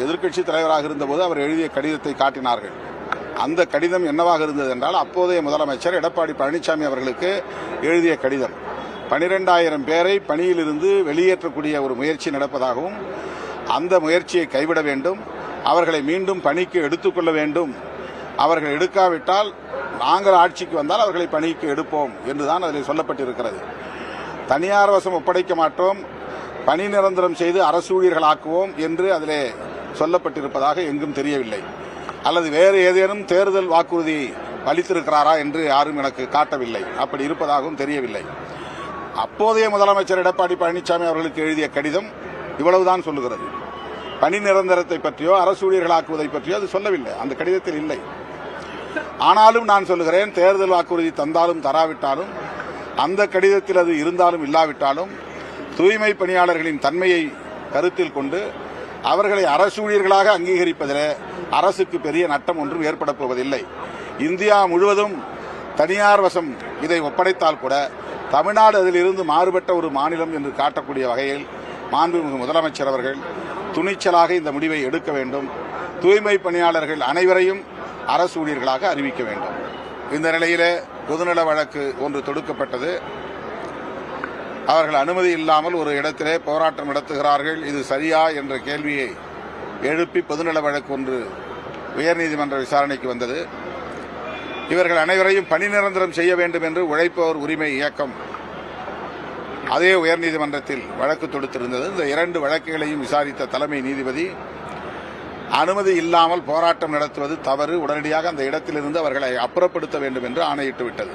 எதிர்க்கட்சி தலைவராக இருந்தபோது அவர் எழுதிய கடிதத்தை காட்டினார்கள். அந்த கடிதம் என்னவாக இருந்தது என்றால், அப்போதைய முதலமைச்சர் எடப்பாடி பழனிசாமி அவர்களுக்கு எழுதிய கடிதம் 12,000 பேரை பணியிலிருந்து வெளியேற்றக்கூடிய ஒரு முயற்சி நடப்பதாகவும், அந்த முயற்சியை கைவிட வேண்டும், அவர்களை மீண்டும் பணிக்கு எடுத்துக்கொள்ள வேண்டும், அவர்கள் எடுக்காவிட்டால் நாங்கள் ஆட்சிக்கு வந்தால் அவர்களை பணிக்கு எடுப்போம் என்றுதான் அதில் சொல்லப்பட்டிருக்கிறது. தனியார் வசம் ஒப்படைக்க மாட்டோம், பணி நிரந்தரம் செய்து அரசு ஊழியர்களாக்குவோம் என்று அதிலே சொல்லப்பட்டிருப்பதாக எங்கும் தெரியவில்லை. அல்லது வேறு ஏதேனும் தேர்தல் வாக்குறுதி அளித்திருக்கிறாரா என்று யாரும் எனக்கு காட்டவில்லை. அப்படி இருப்பதாகவும் தெரியவில்லை. அப்போதைய முதலமைச்சர் எடப்பாடி பழனிசாமி அவர்களுக்கு எழுதிய கடிதம் இவ்வளவுதான் சொல்லுகிறது. பணி நிரந்தரத்தை பற்றியோ அரசு ஊழியர்களாக்குவதை பற்றியோ அது சொல்லவில்லை, அந்த கடிதத்தில் இல்லை. ஆனாலும் நான் சொல்லுகிறேன், தேர்தல் வாக்குறுதி தந்தாலும் தராவிட்டாலும், அந்த கடிதத்தில் அது இருந்தாலும் இல்லாவிட்டாலும், தூய்மை பணியாளர்களின் தன்மையை கருத்தில் கொண்டு அவர்களை அரசு ஊழியர்களாக அங்கீகரிப்பதில் அரசுக்கு பெரிய நட்டம் ஒன்றும் ஏற்பட போவதில்லை. இந்தியா முழுவதும் தனியார் வசம் இதை ஒப்படைத்தால் கூட தமிழ்நாடு அதிலிருந்து மாறுபட்ட ஒரு மாநிலம் என்று காட்டக்கூடிய வகையில் மாண்புமிகு முதலமைச்சர் அவர்கள் துணிச்சலாக இந்த முடிவை எடுக்க வேண்டும். தூய்மை பணியாளர்கள் அனைவரையும் அரசு ஊழியர்களாக அறிவிக்க வேண்டும். இந்த நிலையிலே பொதுநல வழக்கு ஒன்று தொடுக்கப்பட்டது. அவர்கள் அனுமதி இல்லாமல் ஒரு இடத்திலே போராட்டம் நடத்துகிறார்கள், இது சரியா என்ற கேள்வியை எழுப்பி பொதுநல வழக்கு ஒன்று உயர்நீதிமன்ற விசாரணைக்கு வந்தது. இவர்கள் அனைவரையும் பணி நிரந்தரம் செய்ய வேண்டும் என்று உழைப்போர் உரிமை இயக்கம் அதே உயர்நீதிமன்றத்தில் வழக்கு தொடுத்திருந்தது. இந்த 2 வழக்குகளையும் விசாரித்த தலைமை நீதிபதி அனுமதி இல்லாமல் போராட்டம் நடத்துவது தவறு, உடனடியாக அந்த இடத்திலிருந்து அவர்களை அப்புறப்படுத்த வேண்டும் என்று ஆணையிட்டு விட்டது.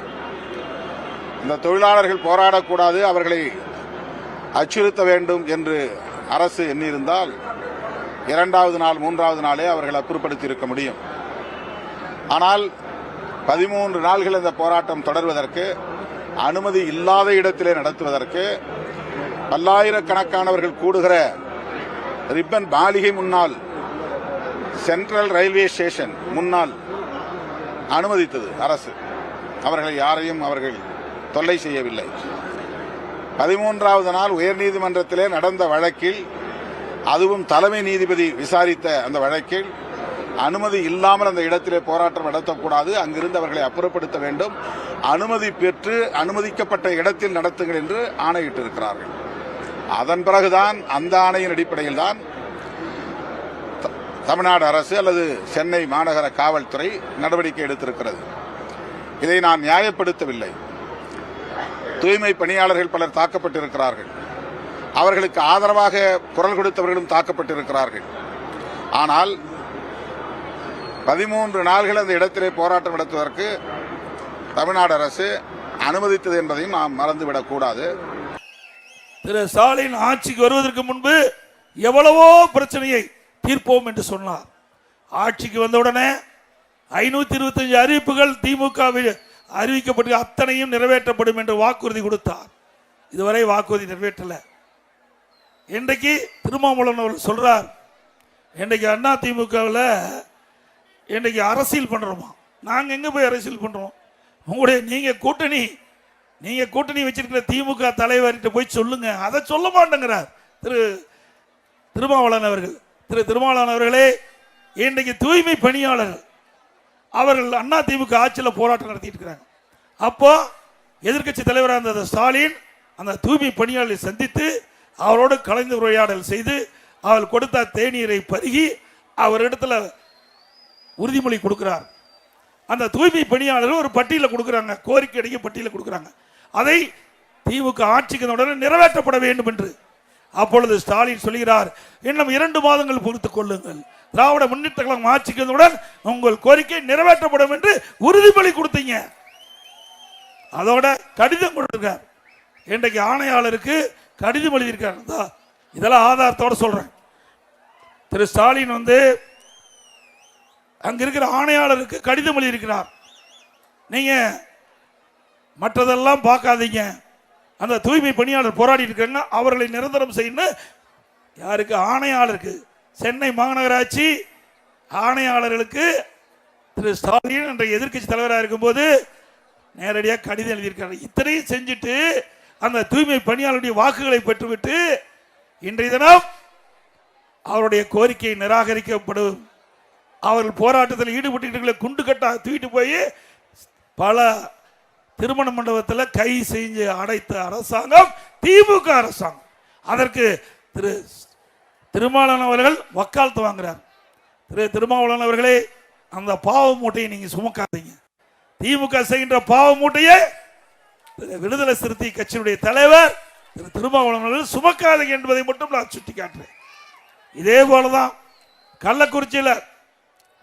இந்த தொழிலாளர்கள் போராடக்கூடாது, அவர்களை அச்சுறுத்த வேண்டும் என்று அரசு எண்ணியிருந்தால் 2வது நாள் 3வது நாளே அவர்கள் அப்புறப்படுத்தி இருக்க முடியும். ஆனால் 13 நாள்கள் இந்த போராட்டம் தொடர்வதற்கு, அனுமதி இல்லாத இடத்திலே நடத்துவதற்கு, பல்லாயிரக்கணக்கானவர்கள் கூடுகிற ரிப்பன் மாளிகை முன்னால், சென்ட்ரல் ரயில்வே ஸ்டேஷன் முன்னால் அனுமதித்தது அரசு. அவர்களை யாரையும் அவர்கள் தொல்லை செய்யவில்லை. 13வது நாள் உயர்நீதிமன்றத்திலே நடந்த வழக்கில், அதுவும் தலைமை நீதிபதி விசாரித்த அந்த வழக்கில், அனுமதி இல்லாமல் அந்த இடத்திலே போராட்டம் நடத்தக்கூடாது, அங்கிருந்து அவர்களை அப்புறப்படுத்த வேண்டும், அனுமதி பெற்று அனுமதிக்கப்பட்ட இடத்தில் நடத்துங்கள் என்று ஆணையிட்டிருக்கிறார்கள். அதன் பிறகுதான், அந்த ஆணையின் அடிப்படையில் தான் தமிழ்நாடு அரசு அல்லது சென்னை மாநகர காவல்துறை நடவடிக்கை எடுத்திருக்கிறது. இதை நான் நியாயப்படுத்தவில்லை. தூய்மை பணியாளர்கள் பலர் தாக்கப்பட்டிருக்கிறார்கள், அவர்களுக்கு ஆதரவாக குரல் கொடுத்தவர்களும் தாக்கப்பட்டிருக்கிறார்கள். ஆனால் 13 நாள்கள் அந்த இடத்திலே போராட்டம் நடத்துவதற்கு தமிழ்நாடு அரசு அனுமதித்தது என்பதையும் நாம் மறந்துவிடக் கூடாது. திரு ஸ்டாலின் ஆட்சிக்கு வருவதற்கு முன்பு எவ்வளவோ பிரச்சனையை தீர்ப்போம் என்று சொன்னார். ஆட்சிக்கு வந்தவுடனே 525 அறிவிப்புகள் திமுகவில் அறிவிக்கப்பட்டு அத்தனையும் நிறைவேற்றப்படும் என்று வாக்குறுதி கொடுத்தார். இதுவரை வாக்குறுதி நிறைவேற்றல. இன்றைக்கு திருமாவளவன் அவர்கள் சொல்றார், இன்றைக்கு அண்ணா திமுகவில் இன்றைக்கு அரசியல் பண்றோமா? நாங்க எங்க போய் அரசியல் பண்றோம்? உங்களுடைய நீங்க கூட்டணி வச்சிருக்கிற திமுக தலைவர்கிட்ட போய் சொல்லுங்க. அதை சொல்ல மாட்டேங்கிறார் திருமாவளவன் அவர்கள். திருமாவளவன் அவர்களே, இன்றைக்கு தூய்மை பணியாளர்கள் அவர்கள் அண்ணா திமுக ஆட்சியில் போராட்டம் நடத்திட்டு இருக்கிறாங்க. அப்போ எதிர்கட்சி தலைவராக இருந்த ஸ்டாலின் அந்த தூய்மை பணியாளர்களை சந்தித்து அவரோடு கலந்து உரையாடல் செய்து அவள் கொடுத்த தேநீரை பருகி அவரிடத்துல உறுதிமொழி கொடுக்கிறார். அந்த தூய்மை பணியாளர்கள் ஒரு பட்டியலை கொடுக்கிறாங்க, கோரிக்கை அடிக்க பட்டியலை கொடுக்கிறாங்க. அதை திமுக ஆட்சிக்கு உடனே நிறைவேற்றப்பட வேண்டும் என்று. அப்பொழுது ஸ்டாலின் சொல்கிறார், இன்னும் 2 மாதங்கள் பொறுத்துக் கொள்ளுங்கள், திராவிட முன்னேற்ற கழகம் ஆட்சிக்கு வந்தவுடன் உங்கள் கோரிக்கை நிறைவேற்றப்படும் என்று உறுதிமொழி கொடுத்தீங்க. அதோட கடிதம் கொடுத்திருக்கார். இன்றைக்கு ஆணையாளருக்கு கடிதம் எழுதியிருக்கார். இதெல்லாம் ஆதாரத்தோடு சொல்றேன். திரு ஸ்டாலின் அங்க இருக்கிற ஆணையாளருக்கு கடிதம் எழுதியிருக்கிறார். நீங்க மற்றதெல்லாம் பார்க்காதீங்க, அந்த தூய்மை பணியாளர் போராடி இருக்காங்க, அவர்களை நிரந்தரம் செய்யணும். யாருக்கு? ஆணையாளருக்கு. சென்னை மாநகராட்சி ஆணையாளர்களுக்கு திரு ஸ்டாலின் என்ற எதிர்க்கட்சி தலைவராக இருக்கும்போது நேரடியாக கடிதம் எழுதியிருக்காரு. இத்தனையும் செஞ்சுட்டு அந்த தூய்மை பணியாளருடைய வாக்குகளை பெற்றுவிட்டு இன்றைய தினம் அவருடைய கோரிக்கை நிராகரிக்கப்படும். அவர்கள் போராட்டத்தில் ஈடுபட்டு குண்டு கட்டா தூக்கிட்டு போய் பல திருமண மண்டபத்தில் கை செஞ்சு அடைத்த அரசாங்கம் திமுக அரசாங்கம். அதற்கு திருமாவளவன் அவர்கள் வக்காலத்து வாங்குறார். திருமாவளவன் அவர்களே, அந்த பாவ மூட்டையை நீங்க சுமக்காதீங்க. திமுக செய்கின்ற பாவ மூட்டையை விடுதலை சிறுத்தை கட்சியினுடைய தலைவர் திருமாவளவன் அவர்கள் சுமக்காதீங்க என்பதை மட்டும் நான் சுட்டி காட்டுறேன். இதே போலதான் கள்ளக்குறிச்சியில்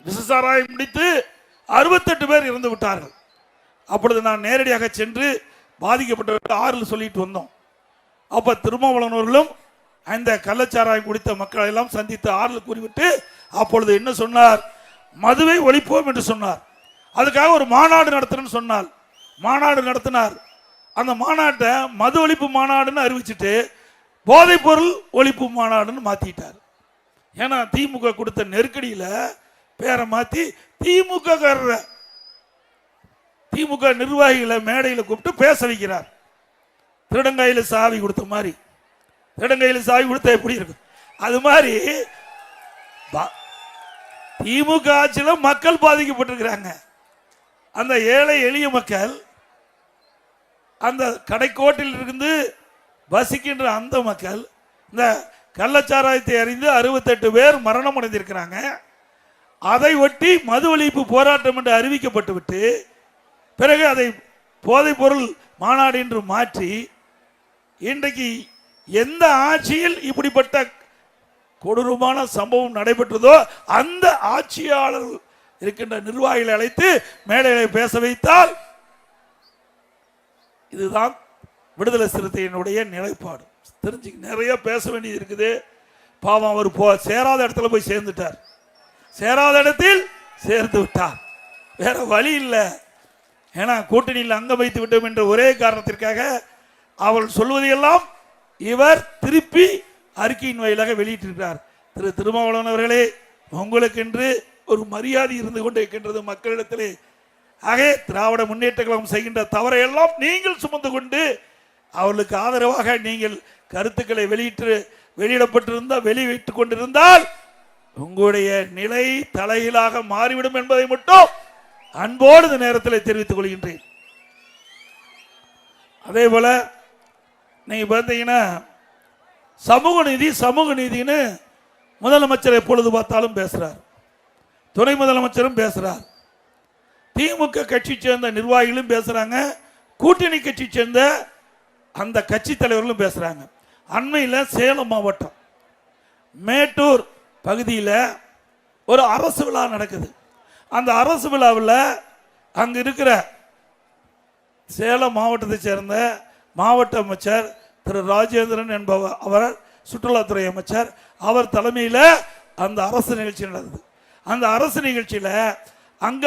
விசசாராயம் முடித்து 68 பேர் இறந்து விட்டார்கள். அப்பொழுது நான் நேரடியாக சென்று பாதிக்கப்பட்ட ஆறுல சொல்லிட்டு வந்தோம். அப்ப திருமாவளவன் அவர்களும் அந்த கள்ளச்சாராயம் குடித்த மக்களை எல்லாம் சந்தித்து ஆறுதல் கூறிவிட்டு அப்பொழுது என்ன சொன்னார்? மதுவை ஒழிப்போம் என்று சொன்னார். அதுக்காக ஒரு மாநாடு நடத்தணும்னு சொன்னார். மாநாடு நடத்தினார். அந்த மாநாட்டை மது ஒழிப்பு மாநாடுன்னு அறிவிச்சுட்டு போதைப் பொருள் ஒழிப்பு மாநாடுன்னு மாத்திட்டார். ஏன்னா திமுக கொடுத்த நெருக்கடியில பேரை மாத்தி திமுக நிர்வாகிகளை மேடையில் கூப்பிட்டு பேச வைக்கிறார். திருடங்காயில சாவி கொடுத்த மாதிரி. திருடங்காயில சாவி கொடுத்த எப்படி இருக்கு? அது மாதிரி திமுக ஆட்சியில் மக்கள் பாதிக்கப்பட்டிருக்கிறாங்க. அந்த ஏழை எளிய மக்கள், அந்த கடைக்கோட்டில் இருந்து வசிக்கின்ற அந்த மக்கள் இந்த கள்ளச்சாராயத்தை அறிந்து 68 பேர் மரணம் அடைந்திருக்கிறாங்க. அதை ஒட்டி மது ஒழிப்பு போராட்டம் என்று அறிவிக்கப்பட்டு விட்டு பிறகு அதை போதைப் பொருள் மாநாடு என்று மாற்றி இன்றைக்கு எந்த ஆட்சியில் இப்படிப்பட்ட கொடூரமான சம்பவம் நடைபெற்றதோ அந்த ஆட்சியாளர் இருக்கின்ற நிர்வாகிகளை அழைத்து மேடைகளை பேச வைத்தால் இதுதான் விடுதலை சிறுத்தையினுடைய நிலைப்பாடு. தெரிஞ்சு நிறைய பேச வேண்டியது இருக்குது. பாவம் அவர் சேராத இடத்துல போய் சேர்ந்துட்டார். சேராத இடத்தில் சேர்ந்து விட்டார். வேற வழி இல்லை. ஏன்னா கூட்டணியில் அங்கம் வைத்து விட்டோம் என்ற ஒரே காரணத்திற்காக அவள் சொல்வதையெல்லாம் இவர் திருப்பி அறிக்கையின் வாயிலாக வெளியிட்டிருக்கிறார். திருமாவளவன் அவர்களே, உங்களுக்கென்று ஒரு மரியாதை இருந்து கொண்டே இருக்கின்றது மக்களிடத்திலே. ஆகவே திராவிட முன்னேற்ற கழகம் செய்கின்ற தவறை எல்லாம் நீங்கள் சுமந்து கொண்டு அவர்களுக்கு ஆதரவாக நீங்கள் கருத்துக்களை வெளியிட்டுக் கொண்டிருந்தால் உங்களுடைய நிலை தலையிலாக மாறிவிடும் என்பதை மட்டும் அன்போடு இந்த நேரத்தில் தெரிவித்துக் கொள்கின்றேன். அதே போல நீங்க பார்த்தீங்கன்னா சமூக நீதினு முதலமைச்சர் எப்பொழுது பார்த்தாலும் பேசுறார். துணை முதலமைச்சரும் பேசுறார். திமுக கட்சி சேர்ந்த நிர்வாகிகளும் பேசுறாங்க. கூட்டணி கட்சி சேர்ந்த அந்த கட்சி தலைவர்களும் பேசுறாங்க. அண்மையில் சேலம் மாவட்டம் மேட்டூர் பகுதியில் ஒரு அரசு விழா நடக்குது. அந்த அரசு விழாவில் அங்க இருக்கிற சேலம் மாவட்டத்தை சேர்ந்த மாவட்ட அமைச்சர் திரு ராஜேந்திரன் என்பவர், அவர் சுற்றுலாத்துறை அமைச்சர், அவர் தலைமையில் அந்த அரசு நிகழ்ச்சி நடந்தது. அந்த அரசு நிகழ்ச்சியில் அங்க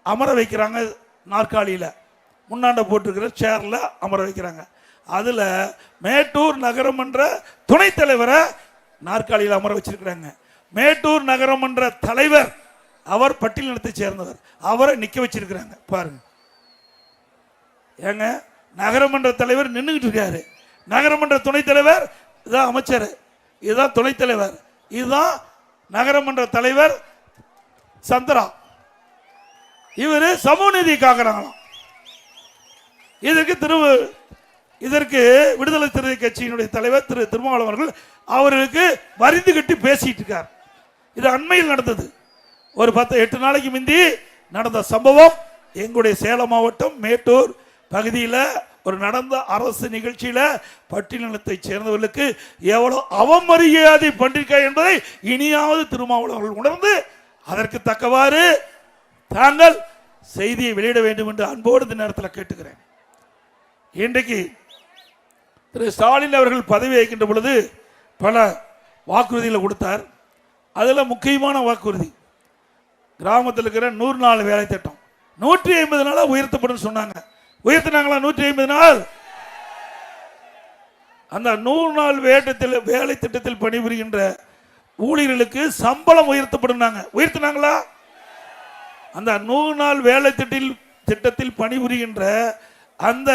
அமர வைக்கிறாங்க. நாற்காலியில் முன்னாண்ட போட்டிருக்கிற சேர்ல அமர வைக்கிறாங்க. அதுல மேட்டூர் நகரமன்ற துணைத் தலைவரை நாற்காலியில் அமர வச்சிருக்கிறாங்க. மேட்டூர் நகரமன்ற தலைவர் அவர் பட்டியலினத்தை சேர்ந்தவர், அவரை நிக்க வச்சிருக்கிறாங்க. பாருங்க ஏங்க, நகரமன்ற தலைவர் நின்றுகிட்டு இருக்காரு. நகரமன்ற துணைத் தலைவர் இதுதான் அமைச்சர், இதுதான் துணைத் தலைவர், இதுதான் நகரமன்ற தலைவர் சந்திரா. இவரு சமூக நீதி காக்கிறாங்களாம். இதற்கு விடுதலை சிறுத்தை கட்சியினுடைய தலைவர் திரு திருமாவளவன் அவர்கள் அவர்களுக்கு வரிந்து கட்டி பேசிட்டு இருக்கார். இது அண்மையில் நடந்தது. ஒரு 8 நாளைக்கு முந்தி நடந்த சம்பவம். எங்களுடைய சேலம் மாவட்டம் மேட்டூர் பகுதியில் ஒரு நடந்த அரசு நிகழ்ச்சியில பட்டியலினத்தை சேர்ந்தவர்களுக்கு எவ்வளவு அவமரியாதை பண்ணிருக்க என்பதை இனியாவது திருமாவளவர்கள் உணர்ந்து அதற்கு தக்கவாறு தாங்கள் செய்தியை வெளியிட வேண்டும் என்று அன்போடு இந்த நேரத்தில் கேட்டுக்கிறேன். இன்றைக்கு திரு ஸ்டாலின் அவர்கள் பதவி ஏற்கின்ற பொழுது பல வாக்குறுதிகளை கொடுத்தார். அதில் முக்கியமான வாக்குறுதி கிராமத்தில் இருக்கிற 100 நாள் வேலை திட்டம் 150 நாளா உயர்த்தப்படும் சொன்னாங்க. உயர்த்தினாங்களா? 150 நாள். அந்த 100 நாள் வேலை திட்டத்தில் பணிபுரிகின்ற ஊழியர்களுக்கு சம்பளம் உயர்த்தப்படும். உயர்த்தினாங்களா? அந்த 100 நாள் வேலை திட்டத்தில் பணிபுரிகின்ற அந்த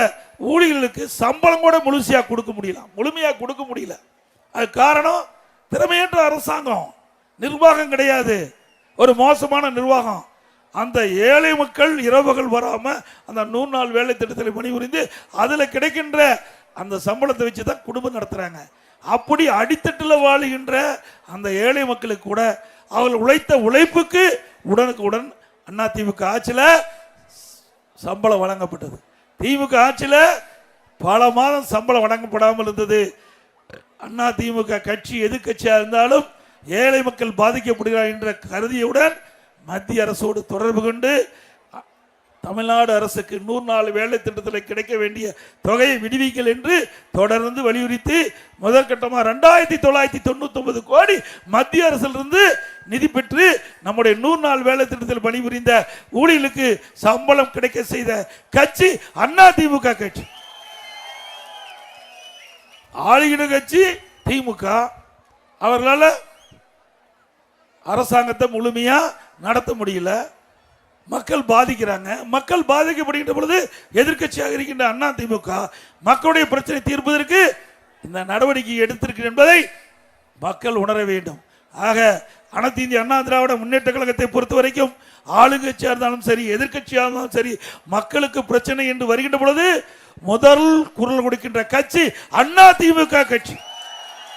ஊழியர்களுக்கு சம்பளம் கூட முழுமையா கொடுக்க முடியல. அது காரணம் திறமையற்ற அரசாங்கம், நிர்வாகம் கிடையாது, ஒரு மோசமான நிர்வாகம். அந்த ஏழை மக்கள் இரவுகள் வராம அந்த 100 நாள் வேலை திட்டத்தில் பணிபுரிந்து அதுல கிடைக்கின்ற அந்த சம்பளத்தை வச்சு தான் குடும்பம் நடத்துறாங்க. அப்படி அடித்தட்டில் வாழுகின்ற அந்த ஏழை மக்களுக்கு கூட அவர்கள் உழைத்த உழைப்புக்கு உடனுக்குடன் அதிமுக ஆட்சியில் சம்பளம் வழங்கப்பட்டது. திமுக ஆட்சியில் பல மாதம் சம்பளம் வழங்கப்படாமல் இருந்தது. அதிமுக கட்சி எதிர்கட்சியாக இருந்தாலும் ஏழை மக்கள் பாதிக்கப்படுகிறார் என்ற கருதியுடன் மத்திய அரசோடு தொடர்பு கொண்டு தமிழ்நாடு அரசுக்கு 100 நாள் வேலை திட்டத்தில் கிடைக்க வேண்டிய தொகையை விடுவிக்கல் என்று தொடர்ந்து வலியுறுத்தி முதற்கட்டமாக 2999 கோடி மத்திய அரசிலிருந்து நிதி பெற்று நம்முடைய 100 நாள் வேலை திட்டத்தில் பணிபுரிந்த ஊழியர்களுக்கு சம்பளம் கிடைக்க செய்த கட்சி அதிமுக கட்சி. ஆளுகிற கட்சி திமுக. அவர்களால் அரசாங்கத்தை முழுமையா நடத்த முடியல. மக்கள் பாதிக்கிறாங்க. மக்கள் பாதிக்கப்படுகின்ற பொழுது எதிர்க்கட்சியாக இருக்கின்ற அதிமுக மக்களுடைய பிரச்சனை தீர்ப்பதற்கு இந்த நடவடிக்கை எடுத்திருக்கிறது என்பதை மக்கள் உணர வேண்டும். ஆக அனைத்து இந்திய அண்ணா திராவிட முன்னேற்ற கழகத்தை பொறுத்த வரைக்கும் ஆளுங்கட்சியாக இருந்தாலும் சரி, எதிர்க்கட்சியாக இருந்தாலும் சரி, மக்களுக்கு பிரச்சனை என்று வருகின்ற பொழுது முதல் குரல் கொடுக்கின்ற கட்சி அதிமுக கட்சி.